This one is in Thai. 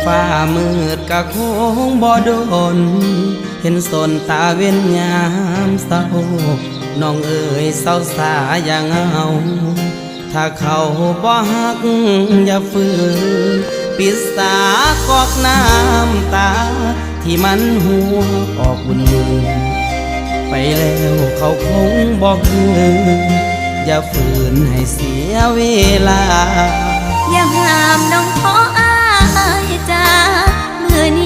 ฟ้ามืดกะคงบ่โดนเห็นสนตาเว้นยามเศร้าน้องเอ๋ยเศร้าสาอย่างเอาถ้าเขาบ่ฮักอย่าฝืนปิดสากอกน้ำตาที่มันหัวออกบุญมือไปแล้วเขาคงบอกคืนอย่าฝืนให้เสียเวลาอย่าห้ามน้องขอ